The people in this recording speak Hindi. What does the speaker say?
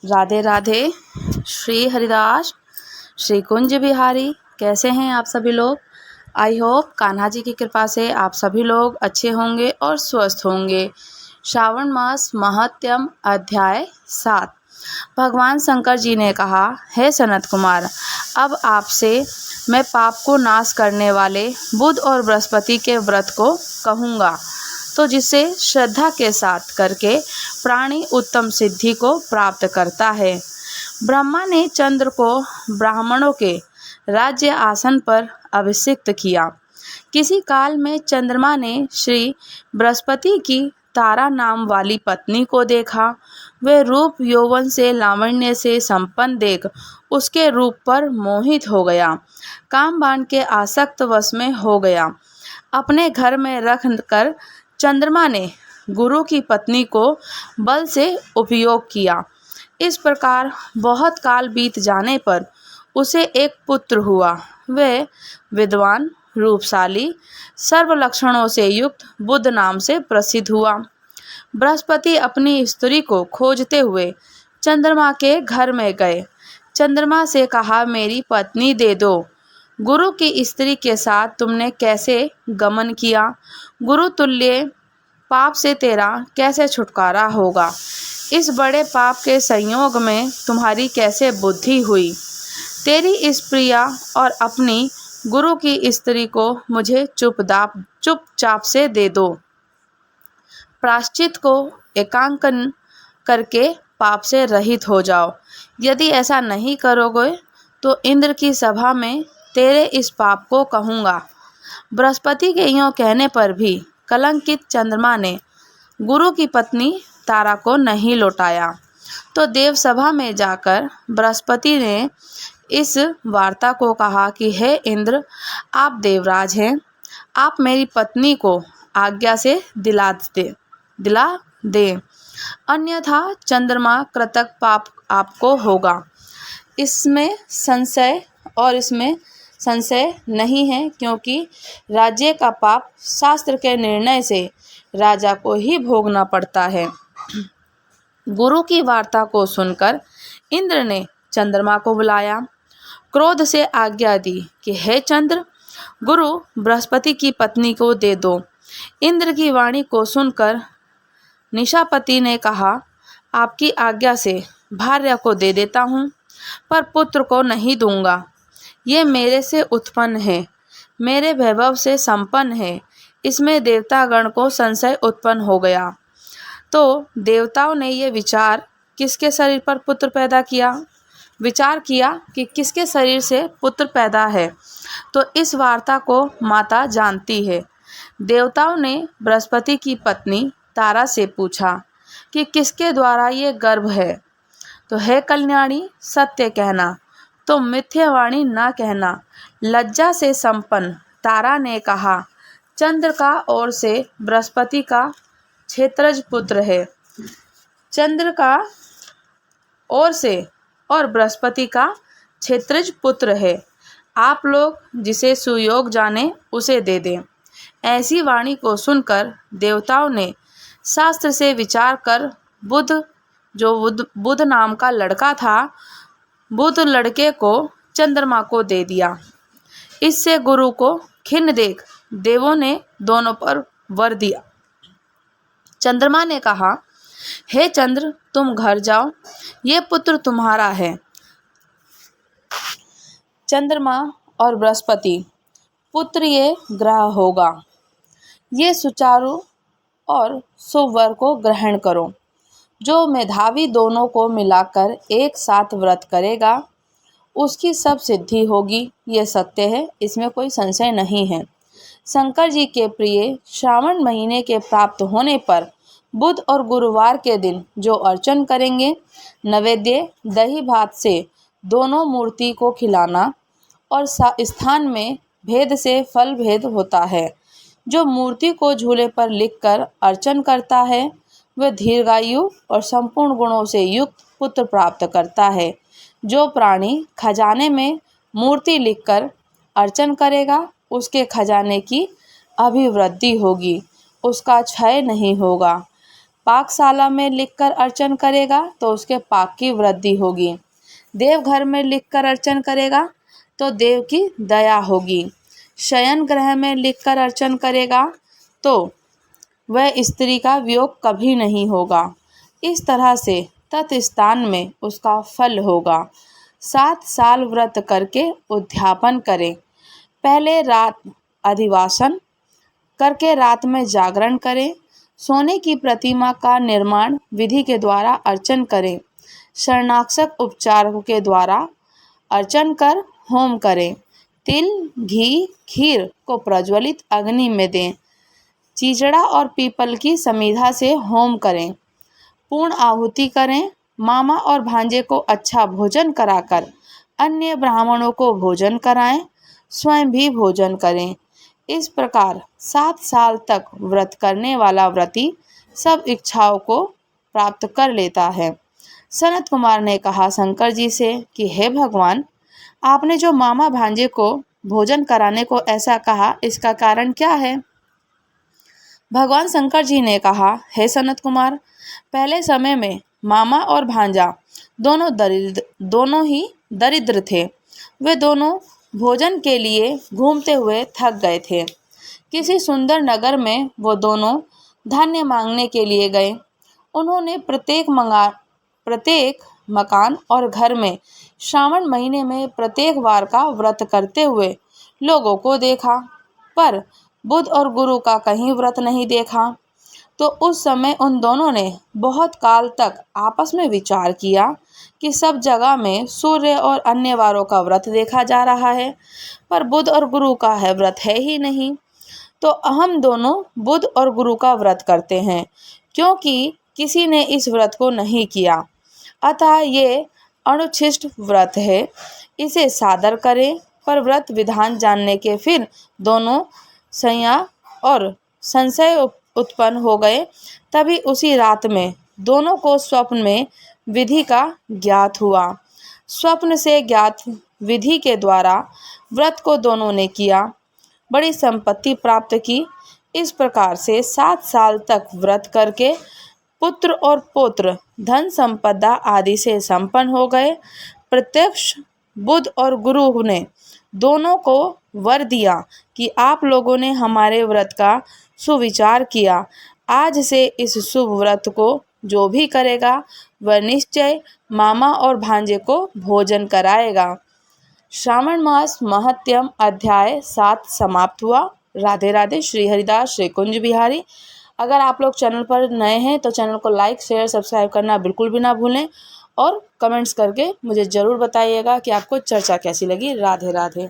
राधे राधे। श्री हरिदास, श्री कुंज बिहारी, कैसे हैं आप सभी लोग। आई होप कान्हा जी की कृपा से आप सभी लोग अच्छे होंगे और स्वस्थ होंगे। श्रावण मास महात्म्य अध्याय 7। भगवान शंकर जी ने कहा, हे सनत कुमार, अब आपसे मैं पाप को नाश करने वाले बुध और बृहस्पति के व्रत को कहूँगा, तो जिसे श्रद्धा के साथ करके प्राणी उत्तम सिद्धि को प्राप्त करता है। ब्रह्मा ने चंद्र को ब्राह्मणों के राज्य आसन पर अभिषिक्त किया। किसी काल में चंद्रमा ने श्री बृहस्पति की तारा नाम वाली पत्नी को देखा। वह रूप यौवन से लावण्य से संपन्न देख उसके रूप पर मोहित हो गया, कामबाण के आसक्त वश में हो गया। अपने घर में रख कर चंद्रमा ने गुरु की पत्नी को बल से उपयोग किया। इस प्रकार बहुत काल बीत जाने पर उसे एक पुत्र हुआ। वह विद्वान, रूपशाली, सर्व लक्षणों से युक्त बुध नाम से प्रसिद्ध हुआ। बृहस्पति अपनी स्त्री को खोजते हुए चंद्रमा के घर में गए। चंद्रमा से कहा, मेरी पत्नी दे दो। गुरु की स्त्री के साथ तुमने कैसे गमन किया? गुरु तुल्य पाप से तेरा कैसे छुटकारा होगा? इस बड़े पाप के संयोग में तुम्हारी कैसे बुद्धि हुई? तेरी इस प्रिया और अपनी गुरु की स्त्री को मुझे चुपचाप से दे दो। प्रायश्चित को एकांकन करके पाप से रहित हो जाओ। यदि ऐसा नहीं करोगे तो इंद्र की सभा में तेरे इस पाप को कहूँगा। बृहस्पति के यों कहने पर भी कलंकित चंद्रमा ने गुरु की पत्नी तारा को नहीं लौटाया, तो देव सभा में जाकर बृहस्पति ने इस वार्ता को कहा कि हे इंद्र, आप देवराज हैं, आप मेरी पत्नी को आज्ञा से दिला दे, अन्यथा चंद्रमा कृतक पाप आपको होगा। इसमें संशय नहीं है, क्योंकि राज्य का पाप शास्त्र के निर्णय से राजा को ही भोगना पड़ता है। गुरु की वार्ता को सुनकर इंद्र ने चंद्रमा को बुलाया, क्रोध से आज्ञा दी कि हे चंद्र, गुरु बृहस्पति की पत्नी को दे दो। इंद्र की वाणी को सुनकर निशापति ने कहा, आपकी आज्ञा से भार्या को दे देता हूँ, पर पुत्र को नहीं दूंगा। ये मेरे से उत्पन्न है, मेरे वैभव से संपन्न है। इसमें देवतागण को संशय उत्पन्न हो गया, तो देवताओं ने ये विचार किसके शरीर पर पुत्र पैदा किया? विचार किया कि किसके शरीर से पुत्र पैदा है, तो इस वार्ता को माता जानती है। देवताओं ने बृहस्पति की पत्नी तारा से पूछा कि किसके द्वारा ये गर्भ है, तो हे कल्याणी, सत्य कहना, तो मिथ्यावाणी न कहना। लज्जा से संपन्न तारा ने कहा, चंद्र का ओर से बृहस्पति का क्षेत्रज पुत्र है। चंद्र का ओर से और बृहस्पति का क्षेत्रज पुत्र है। आप लोग जिसे सुयोग जाने उसे दे दें। ऐसी वाणी को सुनकर देवताओं ने शास्त्र से विचार कर बुध नाम का लड़का था, बुध लड़के को चंद्रमा को दे दिया। इससे गुरु को खिन्न देख देवों ने दोनों पर वर दिया। चंद्रमा ने कहा, हे चंद्र, तुम घर जाओ, ये पुत्र तुम्हारा है। चंद्रमा और बृहस्पति पुत्र ये ग्रह होगा। ये सुचारू और शुभ वर को ग्रहण करो। जो मेधावी दोनों को मिलाकर एक साथ व्रत करेगा, उसकी सब सिद्धि होगी। ये सत्य है, इसमें कोई संशय नहीं है। शंकर जी के प्रिय श्रावण महीने के प्राप्त होने पर बुध और गुरुवार के दिन जो अर्चन करेंगे, नैवेद्य दही भात से दोनों मूर्ति को खिलाना, और स्थान में भेद से फल भेद होता है। जो मूर्ति को झूले पर लिखकर अर्चन करता है, वह दीर्घायु और संपूर्ण गुणों से युक्त पुत्र प्राप्त करता है। जो प्राणी खजाने में मूर्ति लिखकर अर्चन करेगा, उसके खजाने की अभिवृद्धि होगी, उसका क्षय नहीं होगा। पाकशाला में लिखकर अर्चन करेगा तो उसके पाक की वृद्धि होगी। देवघर में लिखकर अर्चन करेगा तो देव की दया होगी। शयन ग्रह में लिखकर अर्चन करेगा तो वह स्त्री का वियोग कभी नहीं होगा। इस तरह से तत्स्थान में उसका फल होगा। 7 साल व्रत करके उद्यापन करें। पहले रात अधिवासन करके रात में जागरण करें। सोने की प्रतिमा का निर्माण विधि के द्वारा अर्चन करें। शरणाक्षक उपचार के द्वारा अर्चन कर होम करें। तिल, घी, खीर को प्रज्वलित अग्नि में दें। चीचड़ा और पीपल की समिधा से होम करें। पूर्ण आहुति करें। मामा और भांजे को अच्छा भोजन कराकर अन्य ब्राह्मणों को भोजन कराएं। स्वयं भी भोजन करें। इस प्रकार 7 साल तक व्रत करने वाला व्रती सब इच्छाओं को प्राप्त कर लेता है। सनत कुमार ने कहा शंकर जी से कि हे भगवान, आपने जो मामा भांजे को भोजन कराने को ऐसा कहा, इसका कारण क्या है? भगवान शंकर जी ने कहा, हे सनत कुमार, पहले समय में मामा और भांजा दोनों ही दरिद्र थे। वे दोनों भोजन के लिए घूमते हुए थक गए थे। किसी सुंदर नगर में वो दोनों धान्य मांगने के लिए गए। उन्होंने प्रत्येक मकान और घर में श्रावण महीने में प्रत्येक वार का व्रत करते हुए लोगों को देखा, पर बुध और गुरु का कहीं व्रत नहीं देखा। तो उस समय उन दोनों ने बहुत काल तक आपस में विचार किया कि सब जगह में सूर्य और अन्य वारों का व्रत देखा जा रहा है, पर बुध और गुरु का है व्रत है ही नहीं। तो हम दोनों बुध और गुरु का व्रत करते हैं, क्योंकि किसी ने इस व्रत को नहीं किया। अतः ये अनुच्छिष्ट व्रत है, इसे सादर करें। पर व्रत विधान जानने के फिर दोनों संशय उत्पन्न हो गए। तभी उसी रात में दोनों को स्वप्न में विधि का ज्ञात हुआ। स्वप्न से ज्ञात विधि के द्वारा व्रत को दोनों ने किया, बड़ी संपत्ति प्राप्त की। इस प्रकार से 7 साल तक व्रत करके पुत्र और पौत्र धन संपदा आदि से संपन्न हो गए। प्रत्यक्ष बुध और गुरु ने दोनों को वर दिया कि आप लोगों ने हमारे व्रत का सुविचार किया। आज से इस शुभ व्रत को जो भी करेगा वह निश्चय मामा और भांजे को भोजन कराएगा। श्रावण मास महत्यम अध्याय 7 समाप्त हुआ। राधे राधे। श्री हरिदास श्री कुंज बिहारी। अगर आप लोग चैनल पर नए हैं तो चैनल को लाइक शेयर सब्सक्राइब करना बिल्कुल भी ना भूलें और कमेंट्स करके मुझे ज़रूर बताइएगा कि आपको चर्चा कैसी लगी। राधे राधे।